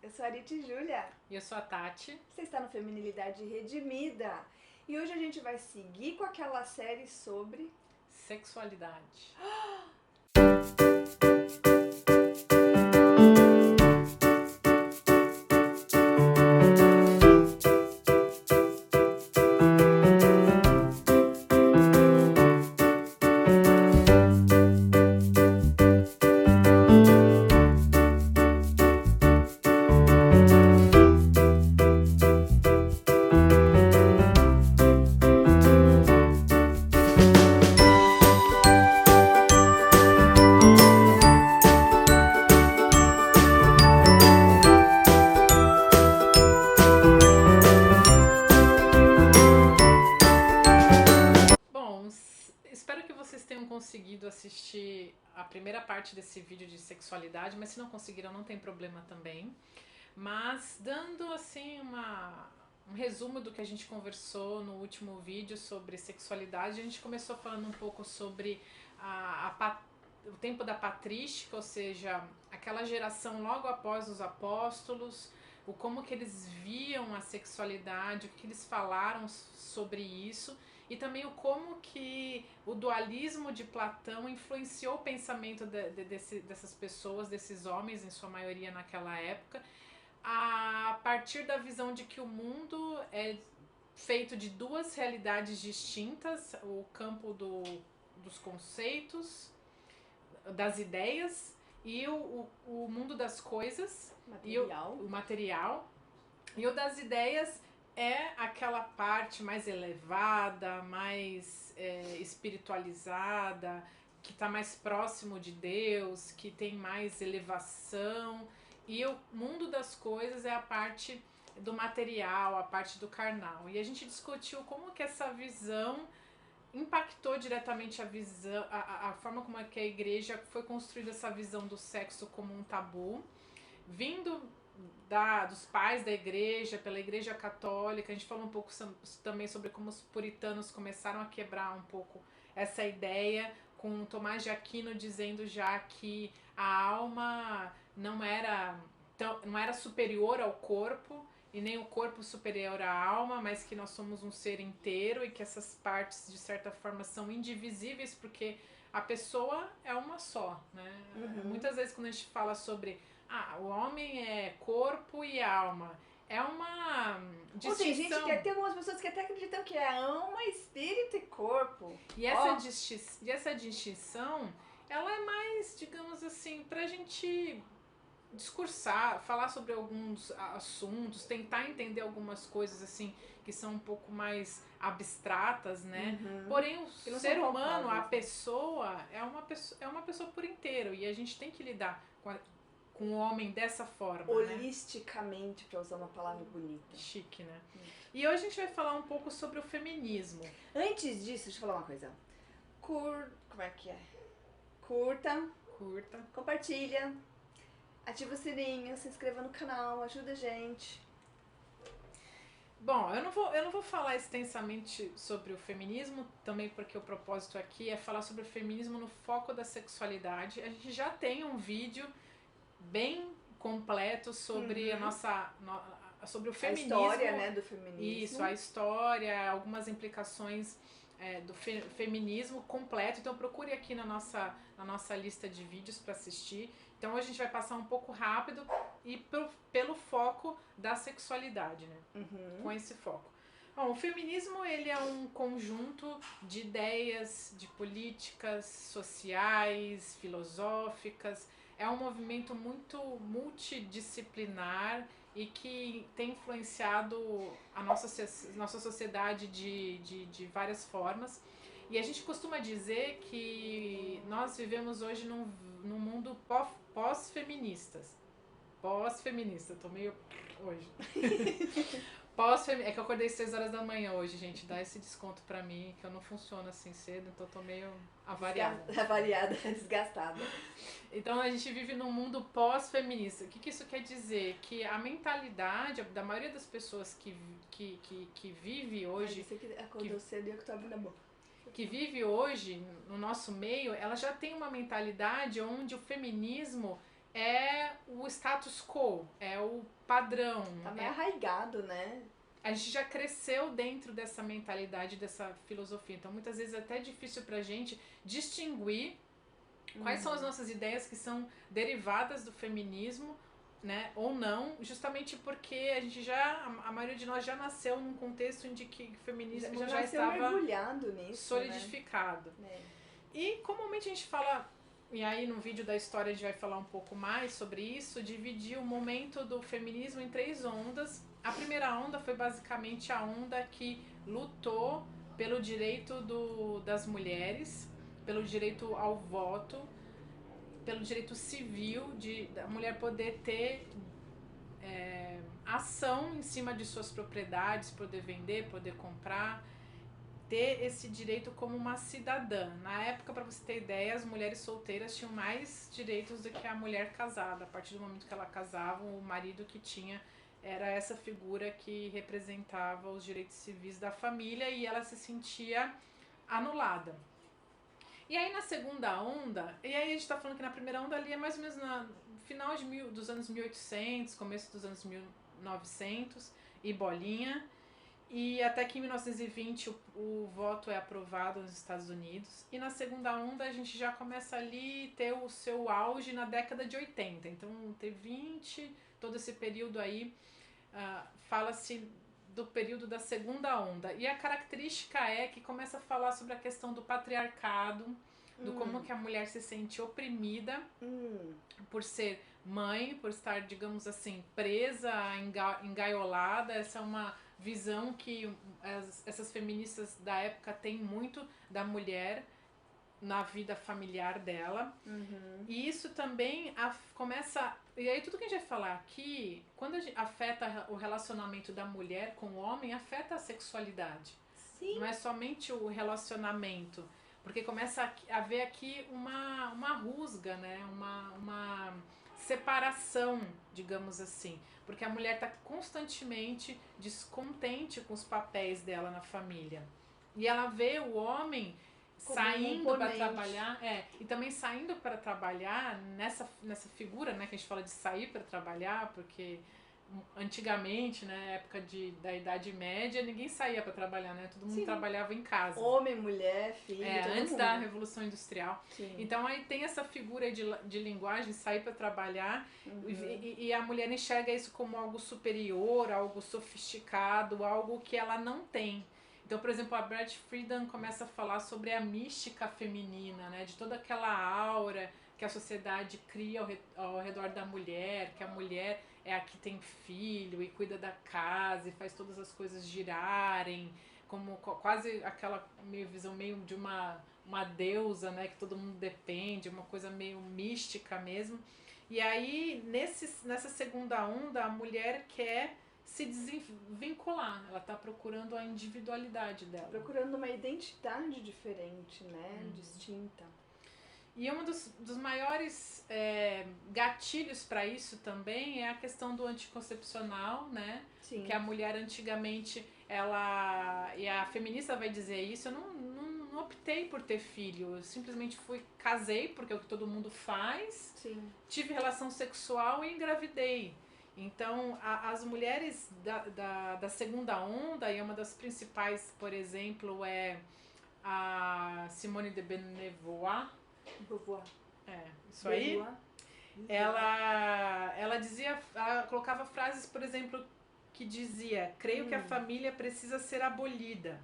Eu sou a Arity Júlia. E eu sou a Tati. Você está no Feminilidade Redimida. E hoje a gente vai seguir com aquela série sobre Sexualidade. Bom, espero que vocês tenham conseguido assistir a primeira parte desse vídeo de sexualidade, mas se não conseguiram não tem problema também. Mas dando assim um resumo do que a gente conversou no último vídeo sobre sexualidade, a gente começou falando um pouco sobre o tempo da patrística, ou seja, aquela geração logo após os apóstolos, o como que eles viam a sexualidade, o que eles falaram sobre isso, e também o como que o dualismo de Platão influenciou o pensamento dessas pessoas, desses homens, em sua maioria naquela época, a partir da visão de que o mundo é feito de duas realidades distintas, o campo dos conceitos, das ideias, e o mundo das coisas, material. E o material. E o das ideias é aquela parte mais elevada, mais espiritualizada, que está mais próximo de Deus, que tem mais elevação. E o mundo das coisas é a parte do material, a parte do carnal. E a gente discutiu como que essa visão impactou diretamente a visão, a forma como é que a igreja foi construída, essa visão do sexo como um tabu, vindo dos pais da igreja, pela igreja católica. A gente falou um pouco também sobre como os puritanos começaram a quebrar um pouco essa ideia, com Tomás de Aquino dizendo já que a alma não era superior ao corpo, e nem o corpo superior à alma, mas que nós somos um ser inteiro e que essas partes, de certa forma, são indivisíveis, porque a pessoa é uma só, né? Uhum. Muitas vezes quando a gente fala sobre o homem é corpo e alma, é uma distinção. Tem algumas pessoas que até acreditam que é alma, espírito e corpo. E essa distinção, ela é mais, digamos assim, pra gente discursar, falar sobre alguns assuntos, tentar entender algumas coisas assim que são um pouco mais abstratas, né? Uhum. Porém, o ser humano, a pessoa é uma pessoa por inteiro, e a gente tem que lidar com o homem dessa forma, holisticamente, né? Pra usar uma palavra bonita. Chique, né? E hoje a gente vai falar um pouco sobre o feminismo. Antes disso, deixa eu falar uma coisa. Como é que é? Curta. Compartilha. Ativa o sininho, se inscreva no canal, ajuda a gente. Bom, eu não vou falar extensamente sobre o feminismo, também porque o propósito aqui é falar sobre o feminismo no foco da sexualidade. A gente já tem um vídeo bem completo sobre sobre o feminismo. A história, né, do feminismo. Isso, a história, algumas implicações do feminismo completo. Então procure aqui na nossa lista de vídeos para assistir. Então hoje a gente vai passar um pouco rápido e pelo foco da sexualidade, né? Uhum. Com esse foco. Bom, o feminismo, ele é um conjunto de ideias, de políticas sociais, filosóficas. É um movimento muito multidisciplinar e que tem influenciado a nossa sociedade de várias formas. E a gente costuma dizer que nós vivemos hoje num mundo pós-feministas. Pós-feminista, tô meio hoje. É que eu acordei 6 horas da manhã hoje, gente. Dá esse desconto pra mim, que eu não funciono assim cedo, então eu tô meio avariada. Avariada, desgastada. Então a gente vive num mundo pós-feminista. O que isso quer dizer? Que a mentalidade da maioria das pessoas que vive hoje. Você que acordou cedo e eu que tô abrindo a boca. Que vive hoje no nosso meio, ela já tem uma mentalidade onde o feminismo é o status quo, é o padrão. Tá meio arraigado, né? A gente já cresceu dentro dessa mentalidade, dessa filosofia. Então, muitas vezes é até difícil pra gente distinguir quais são as nossas ideias que são derivadas do feminismo, né, ou não, justamente porque a maioria de nós já nasceu num contexto em que o feminismo já estava mergulhado nisso, solidificado. Né? E comumente a gente fala, e aí no vídeo da história a gente vai falar um pouco mais sobre isso, dividir o momento do feminismo em 3 ondas. A primeira onda foi basicamente a onda que lutou pelo direito das mulheres, pelo direito ao voto, pelo direito civil da mulher poder ter ação em cima de suas propriedades, poder vender, poder comprar, ter esse direito como uma cidadã. Na época, para você ter ideia, as mulheres solteiras tinham mais direitos do que a mulher casada. A partir do momento que ela casava, o marido que tinha era essa figura que representava os direitos civis da família e ela se sentia anulada. E aí na segunda onda, e aí a gente tá falando que na primeira onda ali é mais ou menos no final dos anos 1800, começo dos anos 1900 e bolinha, e até que em 1920 o voto é aprovado nos Estados Unidos, e na segunda onda a gente já começa ali ter o seu auge na década de 80, então ter 20, todo esse período aí, fala-se do período da segunda onda. E a característica é que começa a falar sobre a questão do patriarcado, do como que a mulher se sente oprimida por ser mãe, por estar, digamos assim, presa, engaiolada. Essa é uma visão que essas feministas da época têm muito da mulher na vida familiar dela. E isso também começa... E aí tudo que a gente vai falar aqui, quando afeta o relacionamento da mulher com o homem, afeta a sexualidade. Sim. Não é somente o relacionamento. Porque começa a haver aqui uma rusga, né? Uma separação, digamos assim. Porque a mulher está constantemente descontente com os papéis dela na família. E ela vê o homem saindo para trabalhar, e também saindo para trabalhar nessa figura, né, que a gente fala de sair para trabalhar, porque antigamente, né, época da Idade Média, ninguém saía para trabalhar, né, todo mundo trabalhava em casa. Homem, mulher, filho, todo antes mundo. da Revolução Industrial. Sim. Então aí tem essa figura de linguagem, sair para trabalhar, e a mulher enxerga isso como algo superior, algo sofisticado, algo que ela não tem. Então, por exemplo, a Beth Friedan começa a falar sobre a mística feminina, né? De toda aquela aura que a sociedade cria ao redor da mulher, que a mulher é a que tem filho e cuida da casa e faz todas as coisas girarem, como quase aquela visão meio de uma deusa, né? Que todo mundo depende, uma coisa meio mística mesmo. E aí, nessa segunda onda, a mulher quer se desvincular, ela está procurando a individualidade dela. Procurando uma identidade diferente, né? Distinta. E um dos maiores gatilhos para isso também é a questão do anticoncepcional, né? Sim. Que a mulher antigamente, e a feminista vai dizer isso, eu não optei por ter filho, eu simplesmente casei, porque é o que todo mundo faz, Sim. Tive relação sexual e engravidei. Então, as mulheres da segunda onda, e uma das principais, por exemplo, é a Simone de Beauvoir. Isso aí. Ela dizia, ela colocava frases, por exemplo, que dizia: creio que a família precisa ser abolida.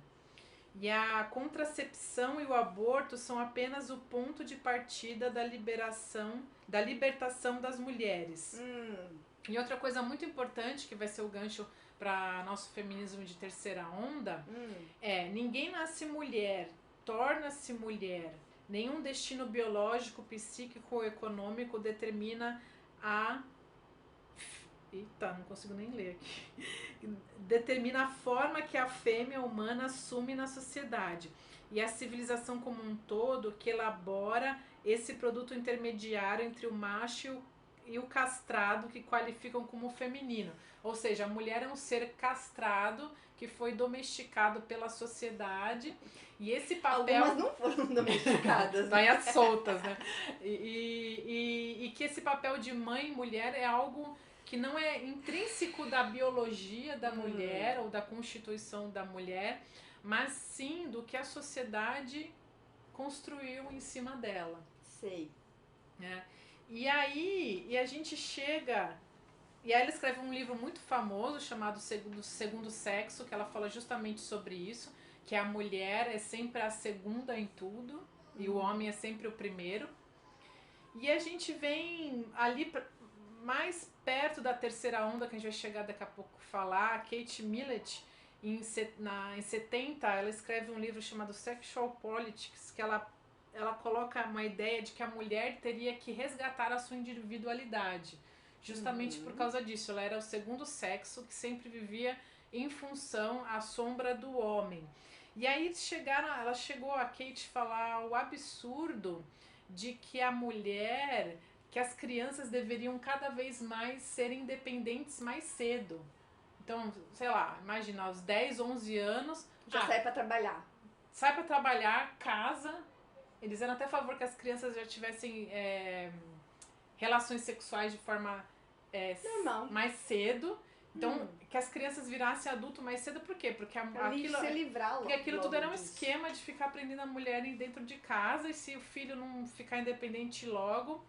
E a contracepção e o aborto são apenas o ponto de partida da libertação das mulheres. E outra coisa muito importante, que vai ser o gancho para nosso feminismo de terceira onda, ninguém nasce mulher, torna-se mulher. Nenhum destino biológico, psíquico ou econômico determina não consigo nem ler aqui. Determina a forma que a fêmea humana assume na sociedade. E a civilização como um todo que elabora esse produto intermediário entre o macho e o castrado, que qualificam como feminino. Ou seja, a mulher é um ser castrado que foi domesticado pela sociedade, e esse papel... Algumas não foram domesticadas. Vai às soltas, né? E que esse papel de mãe e mulher é algo que não é intrínseco da biologia da mulher ou da constituição da mulher, mas sim do que a sociedade construiu em cima dela. Sei. Né? E aí, a gente chega... E aí ela escreve um livro muito famoso chamado Segundo Sexo, que ela fala justamente sobre isso, que a mulher é sempre a segunda em tudo e o homem é sempre o primeiro. E a gente vem ali mais perto da terceira onda, que a gente vai chegar daqui a pouco falar, a Kate Millett, em 70, ela escreve um livro chamado Sexual Politics, que ela coloca uma ideia de que a mulher teria que resgatar a sua individualidade. Justamente por causa disso, ela era o segundo sexo que sempre vivia em função à sombra do homem. E aí ela chegou a Kate falar o absurdo de que a mulher, que as crianças deveriam cada vez mais ser independentes mais cedo. Então, sei lá, imagina, aos 10, 11 anos... Já sai pra trabalhar. Sai pra trabalhar, casa. Eles eram até a favor que as crianças já tivessem... relações sexuais de forma mais cedo. Então, que as crianças virassem adulto mais cedo, por quê? Porque aquilo tudo era um esquema de ficar aprendendo a mulher dentro de casa, e se o filho não ficar independente logo,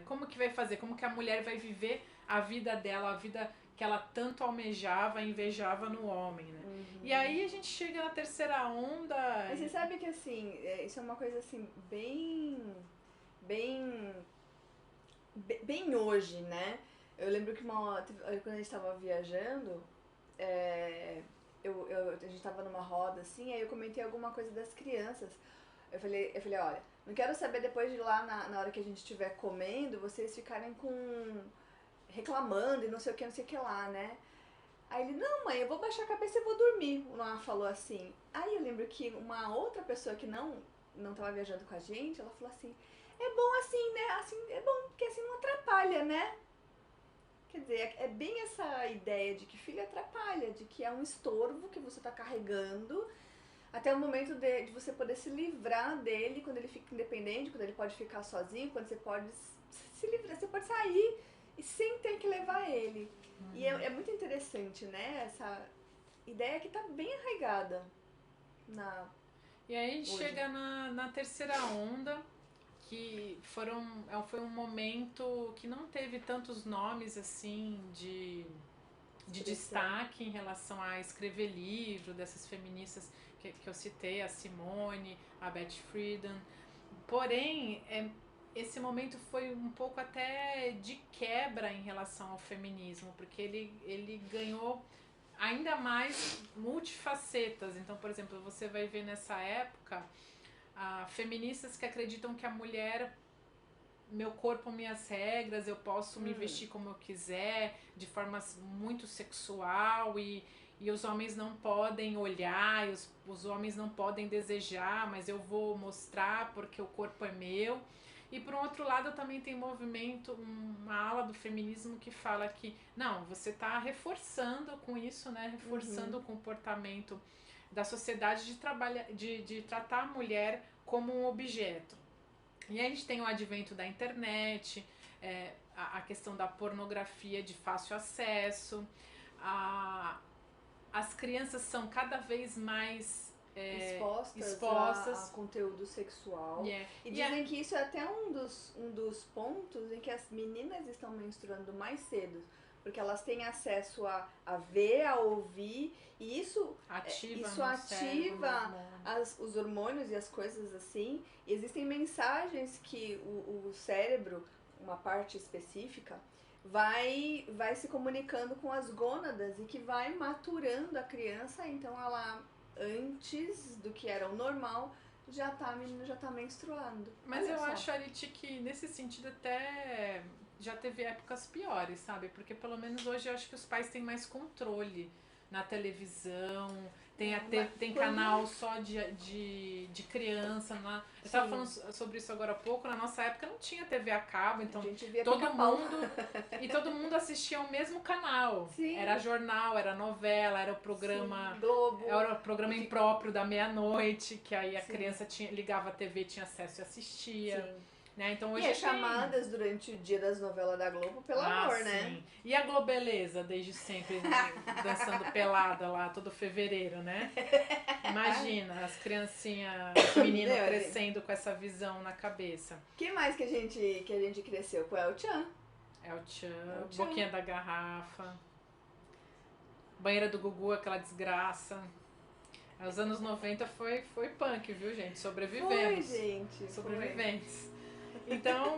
como que vai fazer? Como que a mulher vai viver a vida dela, a vida que ela tanto almejava, invejava no homem, né? E aí a gente chega na terceira onda... Mas você sabe que, assim, isso é uma coisa, assim, bem hoje, né? Eu lembro que quando a gente tava viajando, a gente tava numa roda, assim, aí eu comentei alguma coisa das crianças. Eu falei, olha, não quero saber depois de lá, na hora que a gente estiver comendo, vocês ficarem reclamando e não sei o que lá, né? Aí ele, não mãe, eu vou baixar a cabeça e vou dormir. O Noah falou assim. Aí eu lembro que uma outra pessoa que não tava viajando com a gente, ela falou assim, é bom assim, né? Assim, é bom, porque assim não atrapalha, né? Quer dizer, é bem essa ideia de que filho atrapalha, de que é um estorvo que você tá carregando até o momento de você poder se livrar dele quando ele fica independente, quando ele pode ficar sozinho, quando você pode se livrar, você pode sair e sem ter que levar ele. E é muito interessante, né? Essa ideia que tá bem arraigada E aí a gente chega na terceira onda, que foi um momento que não teve tantos nomes assim de destaque em relação a escrever livro, dessas feministas que eu citei, a Simone, a Beth Friedan. Porém, esse momento foi um pouco até de quebra em relação ao feminismo, porque ele ganhou ainda mais multifacetas. Então, por exemplo, você vai ver nessa época feministas que acreditam que a mulher, meu corpo, minhas regras, eu posso me vestir como eu quiser, de forma muito sexual, e os homens não podem olhar, os homens não podem desejar, mas eu vou mostrar porque o corpo é meu. E por um outro lado também tem uma ala do feminismo que fala que não, você está reforçando com isso, né? Reforçando o comportamento da sociedade de tratar a mulher como um objeto. E aí a gente tem o advento da internet, a questão da pornografia de fácil acesso, as crianças são cada vez mais expostas a conteúdo sexual. Yeah. E dizem que isso é até um dos pontos em que as meninas estão menstruando mais cedo. Porque elas têm acesso a ver, a ouvir, e isso ativa os hormônios e as coisas assim. E existem mensagens que o cérebro, uma parte específica, vai se comunicando com as gônadas e que vai maturando a criança. Então ela, antes do que era o normal, a menina já tá menstruando. Mas eu acho, Ariti, que nesse sentido até já teve épocas piores, sabe? Porque pelo menos hoje eu acho que os pais têm mais controle na televisão, tem, tem Quando- canal só de criança. Eu tava Sim. falando sobre isso agora há pouco, na nossa época não tinha TV a cabo, então A gente via todo Pica-Pau. todo mundo assistia ao mesmo canal. Sim. Era jornal, era novela, era o programa. Sim, Globo. Era o programa impróprio da meia-noite, que aí a Sim. criança ligava a TV, tinha acesso e assistia. Sim. Né? Então hoje E as tem. chamadas durante o dia das novelas da Globo, pelo amor, né? Sim. E a Globeleza, desde sempre, dançando pelada lá, todo fevereiro, né? Imagina, as criancinhas, os meninos Meu, crescendo com essa visão na cabeça. O que mais que a gente cresceu com El Chan? É o Tchan, É o Tchan. Boquinha da Garrafa, Banheira do Gugu, aquela desgraça. Os anos 90 foi punk, viu, gente? Sobrevivemos. Foi, gente. Sobreviventes. Então,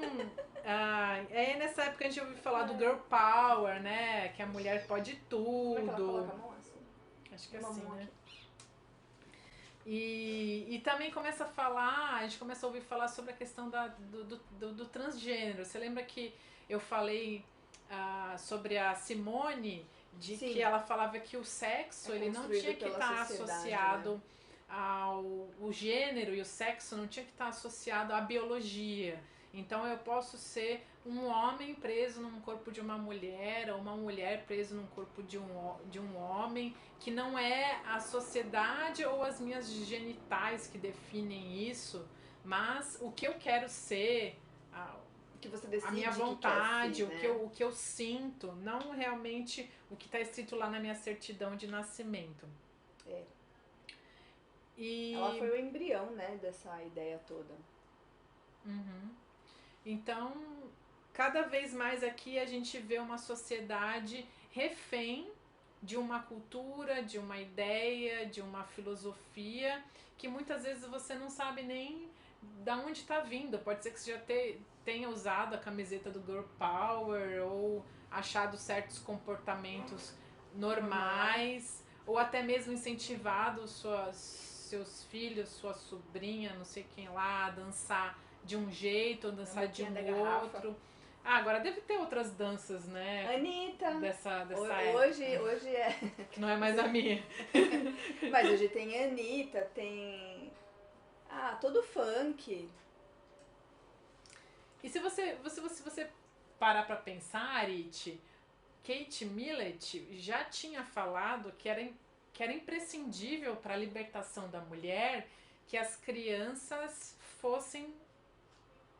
é nessa época a gente ouviu falar do Girl Power, né? Que a mulher pode Como é que ela tudo. coloca a mão assim? Acho que é Uma assim, mão né? aqui. E também começa a falar, a gente começa a ouvir falar sobre a questão do transgênero. Você lembra que eu falei sobre a Simone, de Sim. que ela falava que o sexo É ele não construído tinha que pela estar sociedade, associado né? ao o gênero, e o sexo não tinha que estar associado à biologia. Então eu posso ser um homem preso num corpo de uma mulher, ou uma mulher presa num corpo de um homem, que não é a sociedade ou as minhas genitais que definem isso, mas o que eu quero ser, Que você decide a minha que quer vontade, ser, né? o que eu sinto, não realmente o que está escrito lá na minha certidão de nascimento. É. E... Ela foi o embrião, né, dessa ideia toda. Uhum. Então, cada vez mais aqui a gente vê uma sociedade refém de uma cultura, de uma ideia, de uma filosofia, que muitas vezes você não sabe nem da onde está vindo. Pode ser que você já tenha usado a camiseta do Girl Power, ou achado certos comportamentos normais, ou até mesmo incentivado seus filhos, sua sobrinha, não sei quem lá, a dançar de um jeito, ou dançar de Boquinha da um Garrafa. outro. Agora deve ter outras danças, né? Anitta! Dessa Hoje é. época, que não é mais a minha. Mas hoje tem Anitta, tem. Todo funk. E se você parar pra pensar, Arit, Kate Millett já tinha falado que era imprescindível para a libertação da mulher que as crianças fossem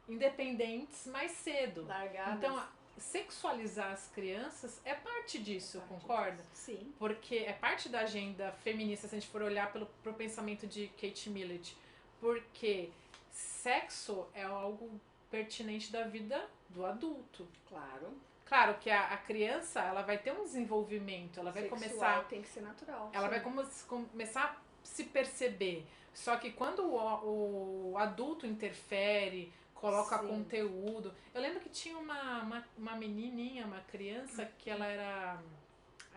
independentes mais cedo. Largadas. Então, sexualizar as crianças é parte disso, concorda? Sim. Porque é parte da agenda feminista, se a gente for olhar pro pensamento de Kate Millett. Porque sexo é algo pertinente da vida do adulto. Claro. Claro que a criança, ela vai ter um desenvolvimento, ela vai Sexual começar... tem que ser natural. Ela sim. vai começar a se perceber. Só que quando o adulto interfere, coloca Sim. conteúdo... Eu lembro que tinha uma menininha, uma criança, que ela era...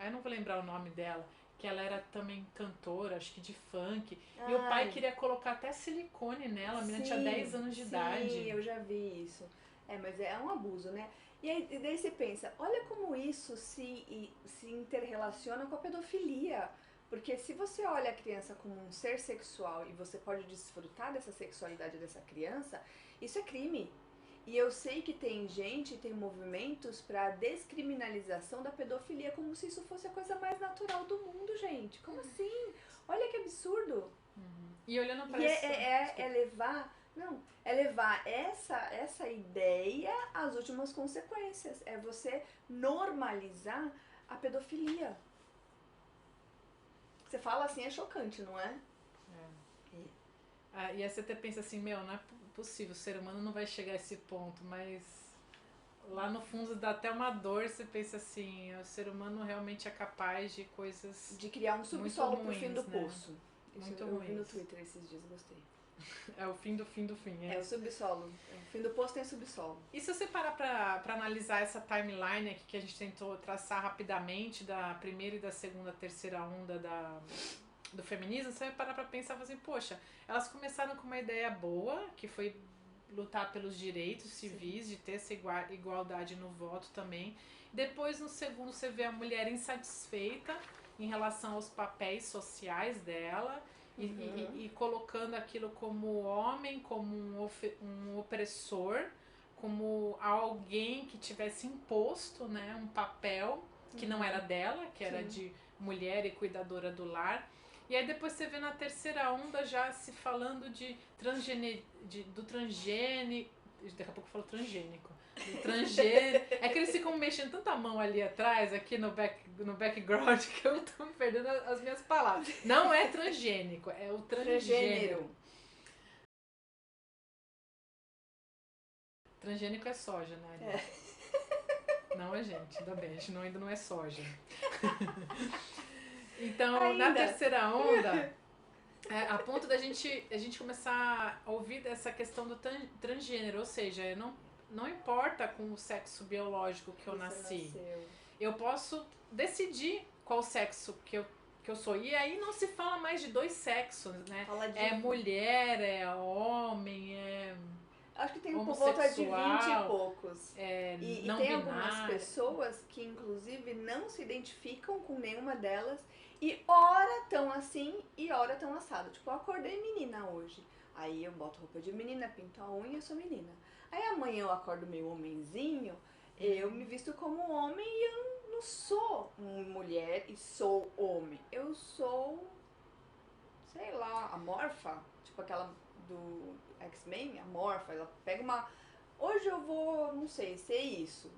Eu não vou lembrar o nome dela. Que ela era também cantora, acho que de funk. E o pai queria colocar até silicone nela. A menina tinha 10 anos de idade. Sim, eu já vi isso. Mas é um abuso, né? E daí você pensa, olha como isso se interrelaciona com a pedofilia. Porque se você olha a criança como um ser sexual e você pode desfrutar dessa sexualidade dessa criança, isso é crime. E eu sei que tem gente, tem movimentos para descriminalização da pedofilia, como se isso fosse a coisa mais natural do mundo, gente. Como assim? Olha que absurdo. E olhando para isso. É levar essa ideia às últimas consequências. É você normalizar a pedofilia. Você fala assim, é chocante, não é? E aí você até pensa assim, não é possível, o ser humano não vai chegar a esse ponto, mas lá no fundo dá até uma dor, você pensa assim, o ser humano realmente é capaz de coisas... De criar um subsolo muito pro fim do ruins, né? poço. Isso Muito eu vi no ruins. Twitter esses dias, gostei. É o fim do fim do fim. É o subsolo. O fim do poço tem subsolo. E se você parar pra analisar essa timeline aqui que a gente tentou traçar rapidamente da primeira e da segunda, terceira onda do feminismo, você vai parar pra pensar assim, poxa, elas começaram com uma ideia boa, que foi lutar pelos direitos civis, de ter essa igualdade no voto também. Depois, no segundo, você vê a mulher insatisfeita em relação aos papéis sociais dela e colocando aquilo como homem, como um opressor, como alguém que tivesse imposto, né, um papel que não era dela, que era de mulher e cuidadora do lar. E aí depois você vê na terceira onda já se falando do transgênico, daqui a pouco eu falo transgênico, do transgênico. É que eles ficam mexendo tanta mão ali atrás, aqui no background, que eu tô me perdendo as minhas palavras. Não é transgênico, é o transgênero. Transgênico é soja, né? Não é, gente, ainda bem, a gente ainda não é soja. Então, na terceira onda, a ponto da gente começar a ouvir essa questão do transgênero, ou seja, não importa com o sexo biológico que eu nasci, eu posso decidir qual sexo que eu sou. E aí não se fala mais de dois sexos, né? É mulher, é homem, é... Acho que tem por volta de 20 e poucos. E tem algumas pessoas que, inclusive, não se identificam com nenhuma delas e ora tão assim e ora tão assado. Tipo, eu acordei menina hoje. Aí eu boto roupa de menina, pinto a unha e sou menina. Aí amanhã eu acordo meio homenzinho, eu me visto como homem e eu não sou mulher e sou homem. Eu sou, sei lá, amorfa. Tipo aquela do X-Men, a Morpha, ela pega uma... Hoje eu vou, não sei, ser isso.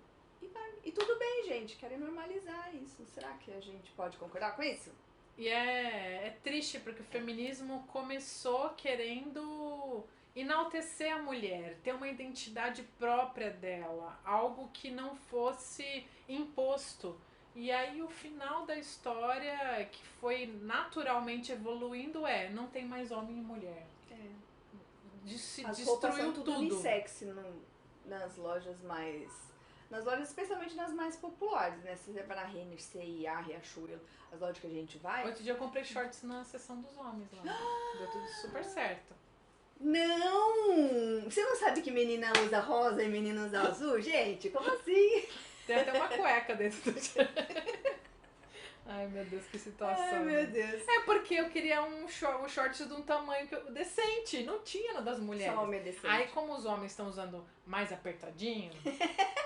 E tudo bem, gente, querem normalizar isso. Será que a gente pode concordar com isso? E é triste, porque o feminismo começou querendo enaltecer a mulher, ter uma identidade própria dela, algo que não fosse imposto. E aí o final da história, que foi naturalmente evoluindo, não tem mais homem e mulher. Se as destruiu roupas são tudo unissex nas lojas mais... Nas lojas, especialmente nas mais populares, né? Se você vai na Renner, C&A, Riachuelo, as lojas que a gente vai... Outro dia eu comprei shorts na seção dos homens lá. Deu tudo super certo. Não! Você não sabe que menina usa rosa e menina usa azul? Gente, como assim? Tem até uma cueca dentro do Ai, meu Deus, que situação. Ai, meu Deus. É porque eu queria um short de um tamanho decente. Não tinha das mulheres. Só homem decente. Aí, como os homens estão usando mais apertadinho,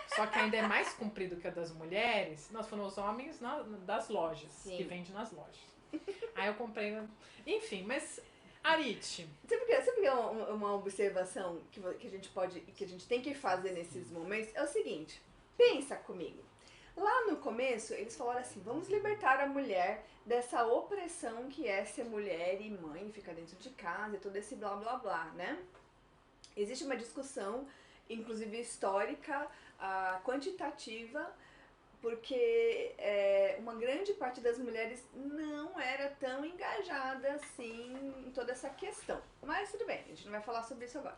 só que ainda é mais comprido que a das mulheres, nós fomos os homens das lojas, que vende nas lojas. Aí eu comprei... Enfim, mas... Arite. Sabe que é uma observação que a gente tem que fazer nesses momentos? É o seguinte, pensa comigo. Lá no começo, eles falaram assim, vamos libertar a mulher dessa opressão que é ser mulher e mãe, ficar dentro de casa e todo esse blá blá blá, né? Existe uma discussão, inclusive histórica, quantitativa, porque uma grande parte das mulheres não era tão engajada assim em toda essa questão. Mas tudo bem, a gente não vai falar sobre isso agora.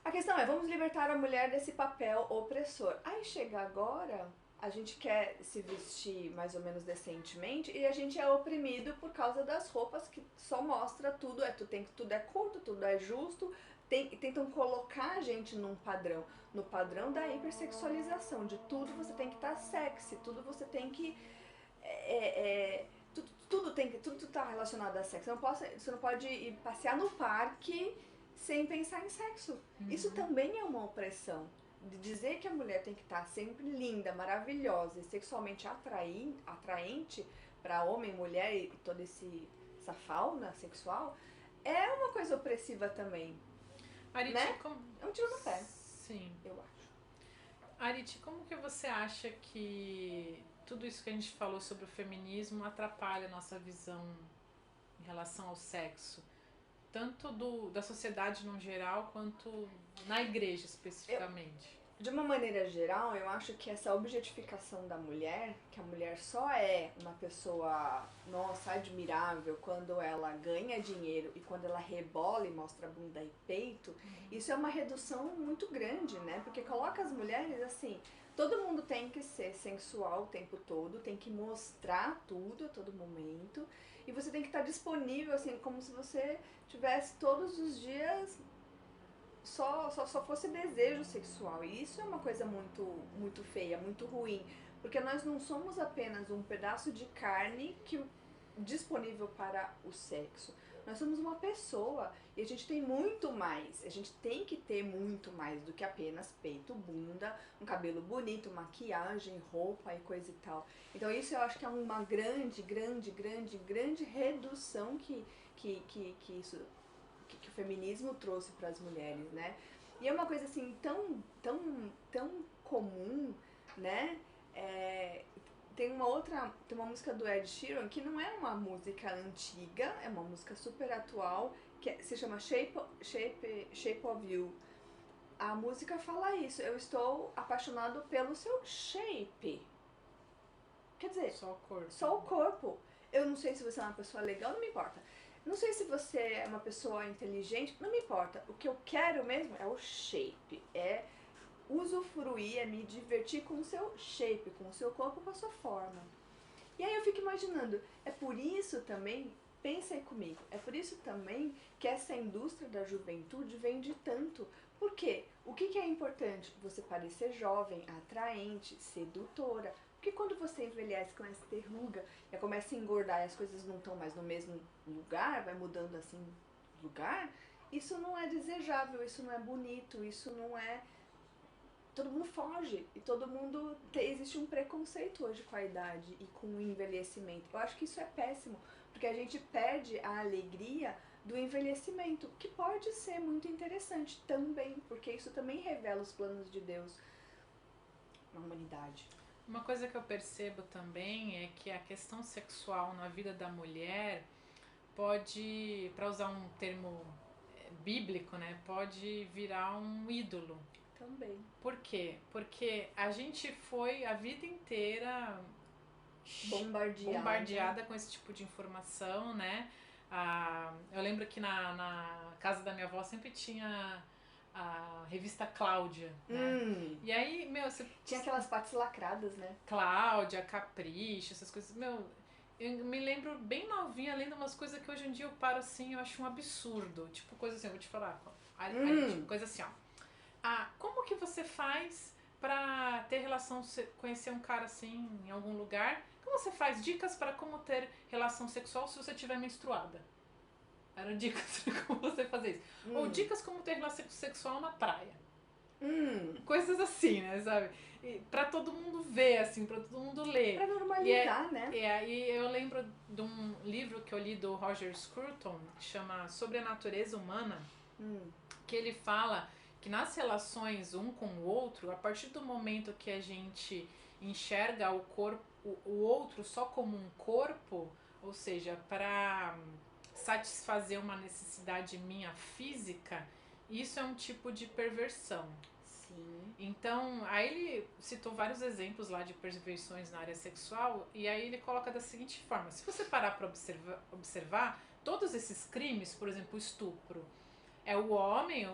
A questão é, vamos libertar a mulher desse papel opressor. Aí chega agora, a gente quer se vestir mais ou menos decentemente e a gente é oprimido por causa das roupas que só mostra tudo, tudo é curto, tudo é justo, tentam colocar a gente num padrão, no padrão da hipersexualização, de tudo você tem que estar sexy, tudo você tem que... tudo tá relacionado a sexo. Você não pode ir passear no parque sem pensar em sexo. Isso também é uma opressão. De dizer que a mulher tem que estar sempre linda, maravilhosa e sexualmente atraente para homem, mulher e toda essa fauna sexual é uma coisa opressiva também. Arite, né? É um tiro no pé. Sim. Eu acho. Arite, como que você acha que tudo isso que a gente falou sobre o feminismo atrapalha a nossa visão em relação ao sexo? Tanto da sociedade no geral, quanto na igreja especificamente. De uma maneira geral, eu acho que essa objetificação da mulher, que a mulher só é uma pessoa, nossa, admirável quando ela ganha dinheiro e quando ela rebola e mostra bunda e peito, isso é uma redução muito grande, né? Porque coloca as mulheres assim, todo mundo tem que ser sensual o tempo todo, tem que mostrar tudo a todo momento, e você tem que estar disponível, assim, como se você tivesse todos os dias só fosse desejo sexual. E isso é uma coisa muito, muito feia, muito ruim Porque nós não somos apenas um pedaço de carne disponível para o sexo. Nós somos uma pessoa e a gente tem muito mais. A gente tem que ter muito mais do que apenas peito, bunda, um cabelo bonito, maquiagem, roupa e coisa e tal. Então isso eu acho que é uma grande redução que o feminismo trouxe para as mulheres, né? E é uma coisa assim tão comum, né? Tem uma música do Ed Sheeran que não é uma música antiga, é uma música super atual, se chama Shape of You. A música fala isso, eu estou apaixonado pelo seu shape. Quer dizer, Só o corpo. Só o corpo. Eu não sei se você é uma pessoa legal, não me importa. Não sei se você é uma pessoa inteligente, não me importa. O que eu quero mesmo é o shape, é usufruir, é me divertir com o seu shape, com o seu corpo, com a sua forma. E aí eu fico imaginando, é por isso também, pensa aí comigo, é por isso também que essa indústria da juventude vende tanto. Por quê? O que é importante? Você parecer jovem, atraente, sedutora. Porque quando você envelhece, começa a ter ruga, e começa a engordar e as coisas não estão mais no mesmo lugar, vai mudando assim lugar, isso não é desejável, isso não é bonito, isso não é... Todo mundo foge e todo mundo... Existe um preconceito hoje com a idade e com o envelhecimento. Eu acho que isso é péssimo, porque a gente perde a alegria do envelhecimento, que pode ser muito interessante também, porque isso também revela os planos de Deus na humanidade. Uma coisa que eu percebo também é que a questão sexual na vida da mulher pode, para usar um termo bíblico, né, pode virar um ídolo. Também. Por quê? Porque a gente foi a vida inteira bombardeada com esse tipo de informação, né? Eu lembro que na casa da minha avó sempre tinha a revista Cláudia, né? E aí, você... Tinha aquelas partes lacradas, né? Cláudia, Capricho, essas coisas. Eu me lembro bem novinha, lendo umas coisas que hoje em dia eu paro assim, eu acho um absurdo. Tipo, coisa assim, eu vou te falar. Tipo, coisa assim, ó. Como que você faz pra ter relação, conhecer um cara assim em algum lugar? Como você faz? Dicas para como ter relação sexual se você estiver menstruada. Eram dicas de como você fazer isso. Ou dicas como ter relação sexual na praia. Coisas assim, né, sabe? E pra todo mundo ver, assim, pra todo mundo ler. Pra normalizar, né? E aí eu lembro de um livro que eu li do Roger Scruton, que chama Sobre a Natureza Humana, que ele fala que nas relações um com o outro, a partir do momento que a gente enxerga o corpo, o outro só como um corpo, ou seja, para satisfazer uma necessidade minha física, isso é um tipo de perversão. Sim. Então, aí ele citou vários exemplos lá de perversões na área sexual, e aí ele coloca da seguinte forma: se você parar para observar, todos esses crimes, por exemplo, o estupro, é o homem,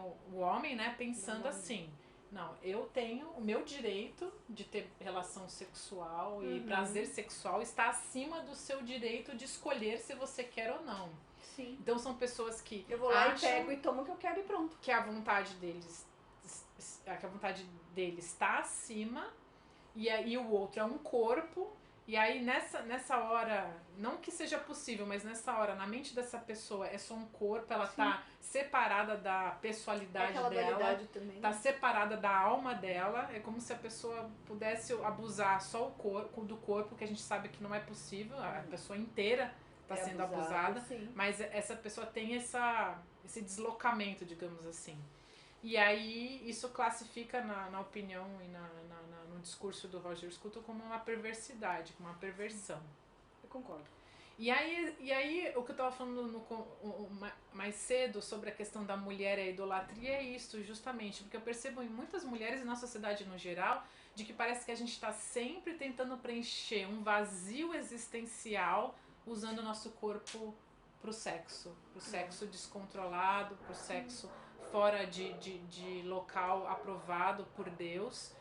né, pensando assim: não, eu tenho o meu direito de ter relação sexual e prazer sexual está acima do seu direito de escolher se você quer ou não. Sim. Então são pessoas que eu vou lá e pego e tomo o que eu quero e pronto. Que a vontade deles está acima e aí o outro é um corpo. E aí nessa hora, não que seja possível, mas nessa hora, na mente dessa pessoa é só um corpo, ela tá separada da pessoalidade dela, também, tá separada da alma dela, é como se a pessoa pudesse abusar só do corpo, que a gente sabe que não é possível, a pessoa inteira tá sendo abusada, mas essa pessoa tem esse deslocamento, digamos assim. E aí isso classifica na opinião e no discurso do Roger Scruton como uma perversidade, como uma perversão. Eu concordo. E aí o que eu estava falando mais cedo sobre a questão da mulher e a idolatria é isso, justamente, porque eu percebo em muitas mulheres e na sociedade no geral, de que parece que a gente está sempre tentando preencher um vazio existencial usando o nosso corpo pro sexo descontrolado, pro sexo fora de local aprovado por Deus.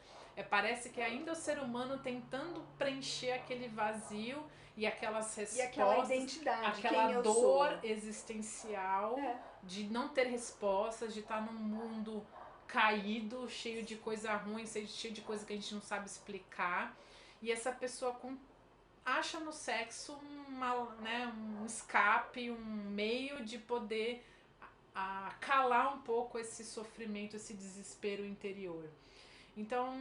Parece que ainda o ser humano tentando preencher aquele vazio e aquelas respostas, e aquela identidade, aquela dor existencial de não ter respostas, de estar num mundo caído, cheio de coisa ruim, cheio de coisa que a gente não sabe explicar. e essa pessoa acha no sexo um escape, um meio de poder calar um pouco esse sofrimento, esse desespero interior. Então,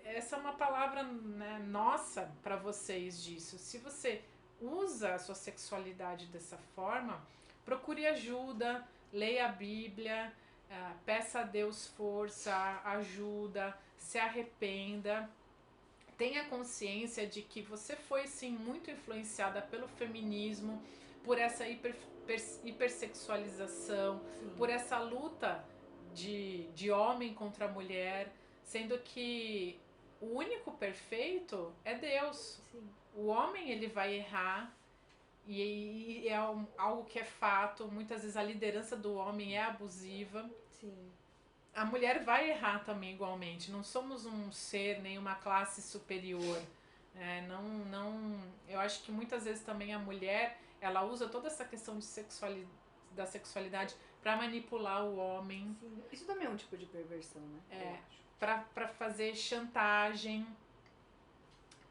essa é uma palavra, né, nossa para vocês disso. Se você usa a sua sexualidade dessa forma, procure ajuda, leia a Bíblia, peça a Deus força, ajuda, se arrependa. Tenha consciência de que você foi sim muito influenciada pelo feminismo, por essa hipersexualização, Sim. por essa luta de homem contra mulher, sendo que o único perfeito é Deus. Sim. O homem ele vai errar e é algo que é fato. Muitas vezes a liderança do homem é abusiva. Sim. A mulher vai errar também igualmente. Não somos um ser, nem uma classe superior. Eu acho que muitas vezes também a mulher ela usa toda essa questão da sexualidade para manipular o homem. Sim. Isso também é um tipo de perversão, né? Para fazer chantagem,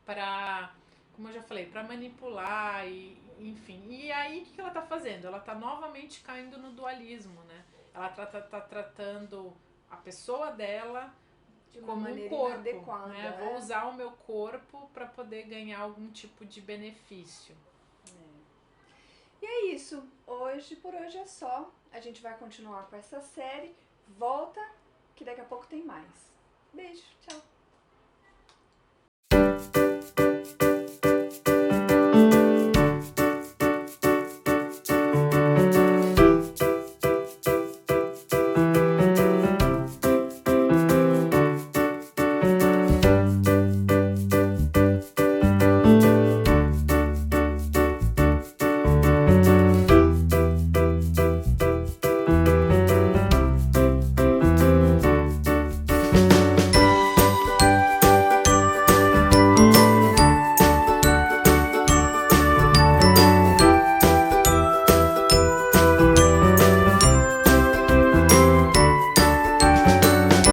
para, como eu já falei, para manipular e enfim. E aí o que ela tá fazendo? Ela tá novamente caindo no dualismo, né? Ela tá tratando a pessoa dela de uma como maneira um corpo, inadequada, né? Vou usar o meu corpo para poder ganhar algum tipo de benefício. E é isso. Por hoje é só. A gente vai continuar com essa série. Volta, que daqui a pouco tem mais. Beijo, tchau.